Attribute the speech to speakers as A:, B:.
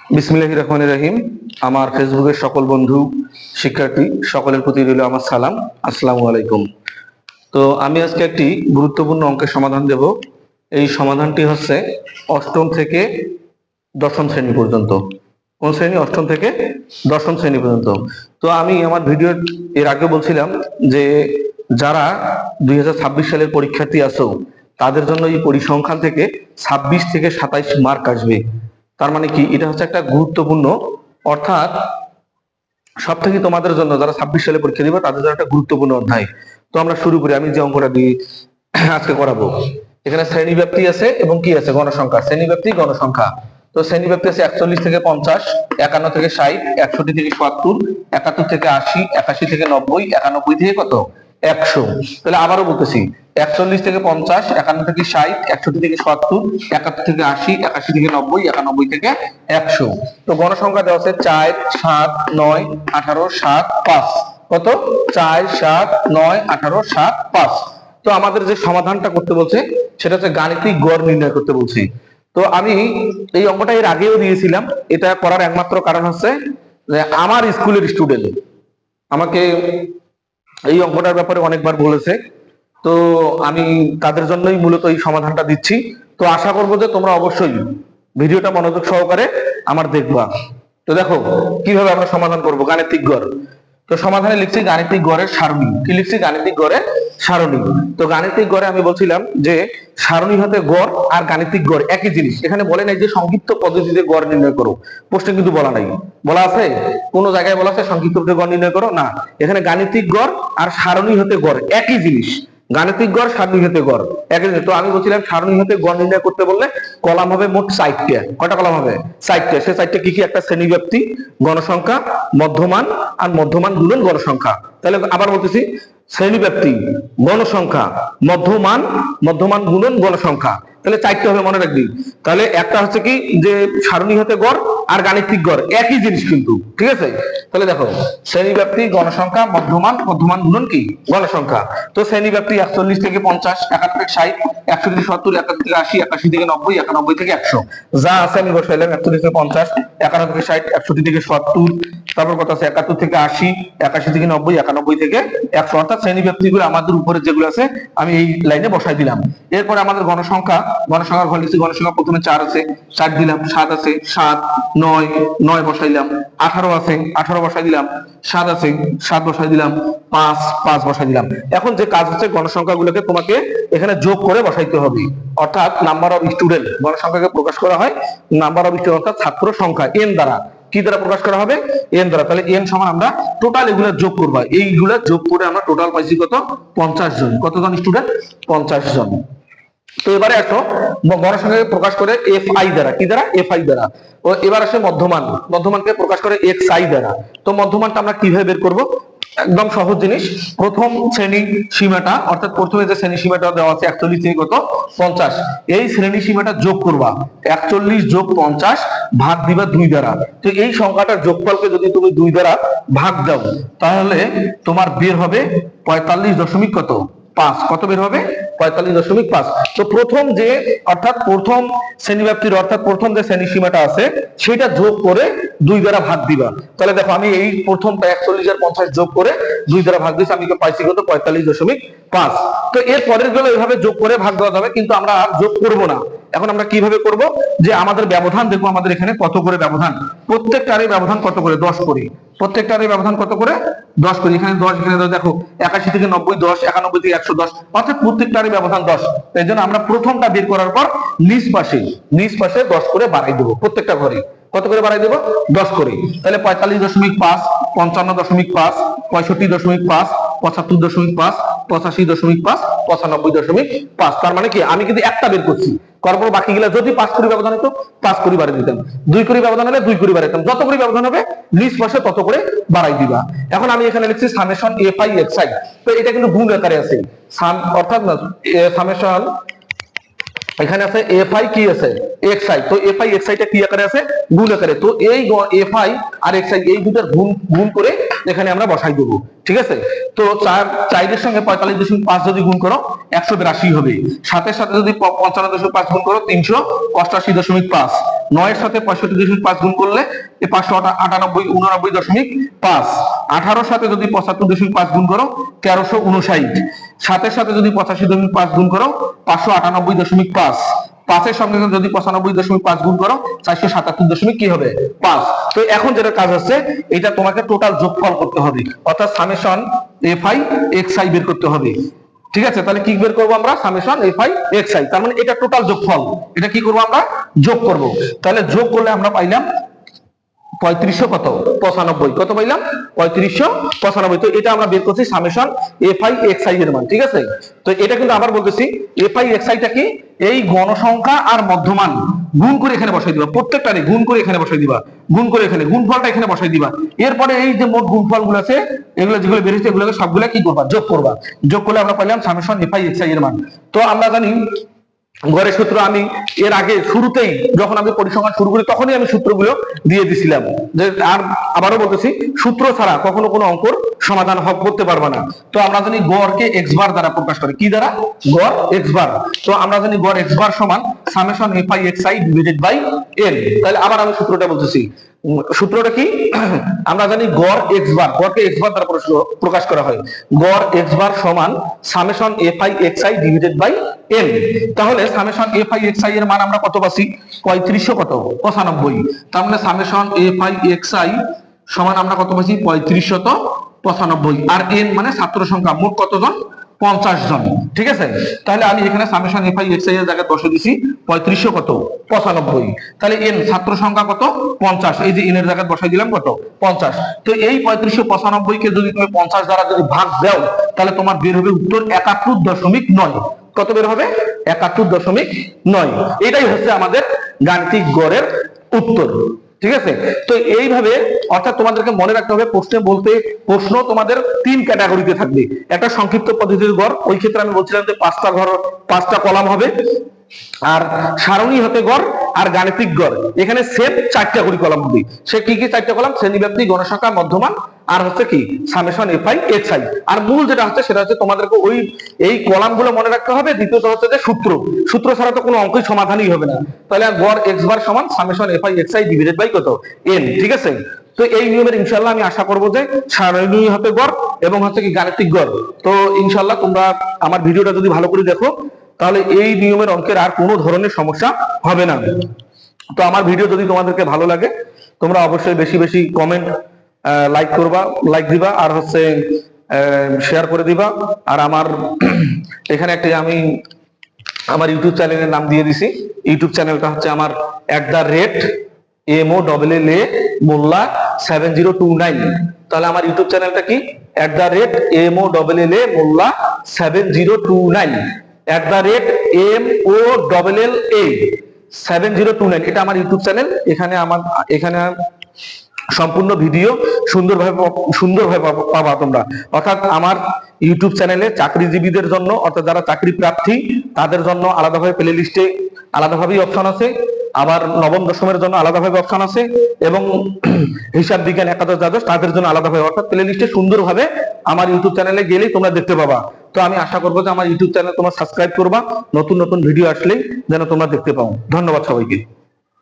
A: বিসমিল্লাহির রহমানির রহিম। আমার ফেসবুকের সকল বন্ধু শিক্ষার্থী সকলের প্রতি রইল আমার সালাম। আসসালামু আলাইকুম। তো আমি আজকে একটি গুরুত্বপূর্ণ অঙ্কের সমাধান দেব। এই সমাধানটি হচ্ছে অষ্টম থেকে দশম শ্রেণী পর্যন্ত। কোন শ্রেণী? অষ্টম থেকে দশম শ্রেণী পর্যন্ত। তো আমি আমার ভিডিও এর আগে বলছিলাম যে যারা 2026 সালের পরীক্ষার্থী আছো তাদের জন্য এই পরিসংখ্যান থেকে 26 থেকে 27 মার্ক আসবে। তার মানে কি, এটা হচ্ছে একটা গুরুত্বপূর্ণ, অর্থাৎ সব থেকে তোমাদের জন্য যারা 26 সালে পরীক্ষা দিবে তাদের জন্য একটা গুরুত্বপূর্ণ অধ্যায়। তো আমরা শুরু করি। আমি যে অঙ্কটা দিয়ে আজকে করাবো, এখানে শ্রেণী ব্যাপ্তি আছে এবং কি আছে? গণসংখ্যা। শ্রেণী ব্যাপ্তি, গণসংখ্যা। তো শ্রেণী ব্যাপ্তি আছে 41 থেকে 50, 51 থেকে 60, 61 থেকে 70, 71 থেকে 80, 81 থেকে 90, 91 থেকে কত? 100। তাহলে আবারও বলতেছি, 41 থেকে 50, 51 থেকে 60, 61 থেকে 70, 71 থেকে 80, 81 থেকে 90, 91 থেকে 100। তো গণসংখ্যা দেওয়া আছে 4, 7, 9, 18, 7, 5। কত? 4, 7, 9, 18, 7, 5। তো আমাদের যে সমাধানটা করতে বলছে সেটা হচ্ছে গাণিতিক গড় নির্ণয় করতে বলছি। তো আমি এই অঙ্কটা এর আগেও দিয়েছিলাম। এটা করার একমাত্র কারণ হচ্ছে যে আমার স্কুলের স্টুডেন্ট আমাকে এই অঙ্কটার ব্যাপারে অনেকবার বলেছে। তো আমি তাদের জন্যই মূলত এই সমাধানটা দিচ্ছি। তো আশা করবো যে তোমরা অবশ্যই ভিডিওটা মনোযোগ সহকারে আমার দেখবা। তো দেখো কিভাবে আমরা সমাধান করব গাণিতিক গড়। তো সমাধানে লিখছি গাণিতিক গড়ের সারণী। কি লিখছি? গাণিতিক গড়ের সারণী। তো গাণিতিক গড়ে আমি বলছিলাম যে সারণী হতে গড় আর গাণিতিক গড় একই জিনিস। এখানে বলে নাই যে সংক্ষিপ্ত পদ্ধতিতে গড় নির্ণয় করো, প্রশ্নে কিন্তু বলা নাই। বলা আছে কোন জায়গায় বলা আছে সংক্ষিপ্ত পদ্ধতিতে গড় নির্ণয় করো? না, এখানে গাণিতিক গড় আর সারণী হতে গড় একই জিনিস। গাণিতিক গড়, সারণী হতে গড় একই জিনিস। তো আমি বলছিলাম সারণী হতে গড় নির্ণয় করতে বললে কলাম হবে মোট 4টা। কয়টা কলাম হবে? 4টা। সে 4টা কি কি? একটা শ্রেণী ব্যাপ্তি, গণসংখ্যা, মধ্যমান আর মধ্যমান গুণন গণসংখ্যা। তাহলে আবার বলতেছি, শ্রেণী ব্যাপ্তি, গণসংখ্যা, মধ্যমান, মধ্যমান গুণন গণসংখ্যা। তাহলে 4টা হবে, মনে রাখবি। তাহলে একটা হচ্ছে কি যে সারণী হতে গড় আর গাণিতিক গড় একই জিনিস কিন্তু, ঠিক আছে? তাহলে দেখো শ্রেণী ব্যাপ্তি, গণসংখ্যা, মধ্যমান, মধ্যমান গুণন কি? গণসংখ্যা। তো শ্রেণী ব্যাপ্তি 41 থেকে 50, 51 থেকে 60, 100 থেকে 70, 71 থেকে 80, 81 থেকে 90, 91 থেকে 100। যা আছে আমি বসাইলাম। 41 থেকে 50, 51 থেকে 60, 61 থেকে 70, তারপর কত আছে? 71 থেকে 80, 81 থেকে 90, 91 থেকে 100। অর্থাৎ শ্রেণী ব্যাপ্তিগুলো আমাদের উপরে যেগুলো আছে আমি এই লাইনে বসাই দিলাম। এরপরে আমাদের গণসংখ্যা, গণসংখ্যার ঘর লিখছি। গণসংখ্যা প্রথমে 4 আছে, 4 দিলাম। 7 আছে, 7, 9, 9 বসাইলাম। 18 আছে, 18 বসাই দিলাম। 7 আছে, 7 বসাই দিলাম। 5, 5 বসাই দিলাম। এখন যে কাজ হচ্ছে গণসংখ্যাগুলোকে তোমাকে এখানে যোগ করে বসাইতে হবে। অর্থাৎ নাম্বার অফ স্টুডেন্ট, গণসংখ্যাকে প্রকাশ করা হয় নাম্বার অফ স্টুডেন্ট অর্থাৎ ছাত্র সংখ্যা এন দ্বারা। কি দ্বারা প্রকাশ করা হবে? এন দ্বারা। তাহলে এন সমান আমরা টোটাল এগুলা যোগ করবো। এইগুলা যোগ করে আমরা টোটাল পাইছি কত? 50 জন। কতজন স্টুডেন্ট? 50 জন। তো এবারে আসো গণসংখ্যাকে প্রকাশ করে এফ আই দ্বারা। কি দ্বারা? এফ আই দ্বারা। ও এবার আসে মধ্যমান, মধ্যমানকে প্রকাশ করে এক্স আই দ্বারা। তো মধ্যমানটা আমরা কিভাবে বের করব? একদম সহজ জিনিস। প্রথম শ্রেণী সীমাটা, অর্থাৎ প্রথমে যে শ্রেণী সীমাটা দেওয়া আছে 41 থেকে কত? 50, এই শ্রেণী সীমাটা যোগ করবা। 41 যোগ 50 ভাগ দিবা 2 দ্বারা। তো এই সংখ্যাটার যোগফলকে যদি তুমি 2 দ্বারা ভাগ দাও তাহলে তোমার বের হবে 45 দশমিক কত? 5। কত বের হবে? 45.5। তো প্রথম যে, অর্থাৎ প্রথম শ্রেণীব্যাপ্তির, অর্থাৎ প্রথম যে শ্রেণী সীমাটা আছে সেটা যোগ করে 2 দ্বারা ভাগ দিবা। তাহলে দেখো আমি এই প্রথমটা 41 আর 50 যোগ করে 2 দ্বারা ভাগ দিয়েছি, আমি পাইছি কত? 45.5। তো এর পরের গুলো এইভাবে যোগ করে ভাগ দেওয়া যাবে, কিন্তু আমরা আর যোগ করব না। এখন আমরা কিভাবে করব? যে আমাদের ব্যবধান দেখবো, আমাদের এখানে কত করে ব্যবধান, প্রত্যেকটারই ব্যবধান কত করে? 10 করে। প্রত্যেকটারই ব্যবধান কত করে? 10 করে। এখানে 10, এখানে 10। দেখো 81 থেকে 90 10, 91 থেকে 110, অর্থাৎ প্রত্যেকটারই ব্যবধান 10। এই জন্য আমরা প্রথমটা বের করার পর নিচ পাশে 10 করে বাড়াই দেবো প্রত্যেকটা ঘরে। কত করে বাড়াই দেবো? 10 করে। তাহলে 45.5, 55.5, 65.5, 75.5, 85.5, 95.5। তার মানে কি আমি কিন্তু একটা বের করছি, তারপর বাকিগুলা যদি 5 করে ব্যবধান হতো 5 করে বাড়িয়ে দিতাম, 2 করে ব্যবধান হলে 2 করে বাড়াইতাম। যত করে ব্যবধান হবে নিচ পাশে তত করে বাড়াই দিবা। এখন আমি এখানে লিখছি summation F I X I. তো এটা কিন্তু গুণ আকারে আছে, অর্থাৎ সামেশন এখানে আছে এফ আই কি আছে? X I. তো এফ আই এক্স আই টা কি আকারে আছে? গুণ আকারে। তো এই এফ আই আর এক্স আই এই দুটার গুণ করে এখানে আমরা বসাই দেবো। ঠিক আছে। তো 4 সঙ্গে 45.5 যদি গুণ করো 182 হবে। 7-এর সাথে যদি 55.5 গুণ করো 388.5। 9-এর সাথে 65.5 গুণ করলে 599.5। 18-র সাথে যদি 75.5 গুণ করো 1359। 7-এর সাথে যদি 85.5 গুণ করো 598.5। 5-এর সঙ্গে যদি 95.5 গুণ করো 477 কি হবে 5। তো এখন যেটা কাজ হচ্ছে, এটা তোমাকে টোটাল যোগফল করতে হবে, অর্থাৎ সামেশন fi xi বের করতে হবে। ঠিক আছে, তাহলে কি বের করবো আমরা? সামেশন fi xi, তার মানে এটা টোটাল যোগফল। এটা কি করবো আমরা? যোগ করব। তাহলে যোগ করলে আমরা পাইলাম 3500 কত 95। কত পাইলাম? 3595। তো এটা আমরা বের করছি সামেশন fi xi এর মান। ঠিক আছে, তো এটা কিন্তু আবার বলতেছি fi xi টা কি? এই গণসংখ্যা আর মধ্যমান গুণ করে এখানে বসাই দিবা, প্রত্যেকটারে গুণ করে এখানে বসাই দিবা, গুণ করে এখানে গুণফলটা এখানে বসাই দিবা। এরপরে এই যে মোট গুণফল গুলো আছে, এগুলো যেগুলো বেরিয়েছে এগুলোকে সবগুলো কি করবা? যোগ করবা। যোগ করলে আমরা পাইলাম সামেশন fi xi এর মান। তো আমরা জানি গড়ের সূত্র, আমি এর আগে শুরুতেই যখন আমি পরিসংখ্যান শুরু করি তখনই আমি সূত্রগুলো দিয়ে দিছিলাম, যে আর আবারও বলতেছি সূত্র ছাড়া কখনো কোনো অঙ্কর সমাধান করতে পারবে না। তো আমরা জানি গড়কে x বার দ্বারা প্রকাশ করে, কি দ্বারা? গড় x বার। তো আমরা জানি গড় x বার সমান summation fi xi divided by n। তাহলে আবার আমি সূত্রটা বলতেছি, সূত্রটা কি? আমরা জানি গড় x বার, গড়কে x বার দ্বারা প্রকাশ করা হয়। গড় x বার সমান summation fi xi divided by n। তাহলে সামেশন fi xi এর মান আমরা কত পাচ্ছি? 3595। তার মানে সামেশন fi xi সমান আমরা কত পাচ্ছি? 3595। আর n মানে ছাত্র সংখ্যা, মোট কতজন? 50 জন। ঠিক আছে, তাহলে আমি এখানে সামেশন fi xi এর জায়গায় বসে দিছি 3595। তাহলে n ছাত্র সংখ্যা কত? 50। এই যে n এর জায়গায় বসাই দিলাম কত? 50। তো এই 3595 কে যদি তুমি 50 দ্বারা যদি ভাগ দাও, তাহলে তোমার বের হবে উত্তর 71.9। কত বের হবে? 71.9। এটাই হচ্ছে আমাদের গাণিতিক গড়ের উত্তর। ঠিক আছে, তো এইভাবে অর্থাৎ তোমাদেরকে মনে রাখতে হবে, প্রশ্ন তোমাদের 3 ক্যাটাগরিতে থাকবে। একটা সংক্ষিপ্ত পদ্ধতির গড়, ওই ক্ষেত্রে আমি বলছিলাম যে 5টা কলাম হবে, আর সারণী হতে গড় আর গাণিতিক গড়, এখানে সেম 4টা করে কলাম হবে। সে কি কি 4টা কলাম? শ্রেণীব্যাপ্তি, গণসংখ্যা, মধ্যমান, আর হচ্ছে কি সামেশন fi xi। আর মূল যেটা হচ্ছে সেটা হচ্ছে তোমাদেরকে ওই এই কলামগুলো মনে রাখতে হবে। দ্বিতীয়ত হচ্ছে যে সূত্র ছাড়া তো কোনো অঙ্কই সমাধানই হবে না। তাহলে গড় x বার সমান summation fi xi divided by কত? n। ঠিক আছে, তো এই নিয়মের ইনশাআল্লাহ আমি আশা করব যে সারণী হতে গড় এবং হচ্ছে কি গাণিতিক গড়। তো ইনশাআল্লাহ তোমরা আমার ভিডিওটা যদি ভালো করে দেখো, তাহলে এই নিয়মের অঙ্কের আর কোনো ধরনের সমস্যা হবে না। তো আমার ভিডিও যদি তোমাদেরকে ভালো লাগে, তোমরা অবশ্যই বেশি বেশি কমেন্ট, লাইক করবা, লাইক দিবা, আর হচ্ছে শেয়ার করে দিবা। আর আমার এখানে একটা আমি আমার ইউটিউব চ্যানেলের নাম দিয়ে দিছি। ইউটিউব চ্যানেলটা হচ্ছে আমার @MOLLA মোল্লা 7029। তাহলে আমার ইউটিউব চ্যানেলটা কি? @MOLLA মোল্লা 7029, @MOLLA 7029। এটা আমার ইউটিউব চ্যানেল। এখানে সম্পূর্ণ ভিডিও সুন্দরভাবে পাবা তোমরা। অর্থাৎ আমার ইউটিউব চ্যানেলে চাকরিজীবীদের জন্য, অর্থাৎ যারা চাকরি প্রার্থী তাদের জন্য আলাদাভাবে প্লে লিস্টে আলাদাভাবেই অপশন আছে, আবার নবম দশমের জন্য আলাদাভাবে অপশন আছে, এবং হিসাব বিজ্ঞান একাদশ দ্বাদশ তাদের জন্য আলাদাভাবে, অর্থাৎ প্লে লিস্টে সুন্দরভাবে আমার ইউটিউব চ্যানেলে গেলেই তোমরা দেখতে পাবা। তো আমি আশা করবো যে আমার ইউটিউব চ্যানেল তোমরা সাবস্ক্রাইব করবা, নতুন নতুন ভিডিও আসলেই যেন তোমরা দেখতে পাও। ধন্যবাদ সবাইকে।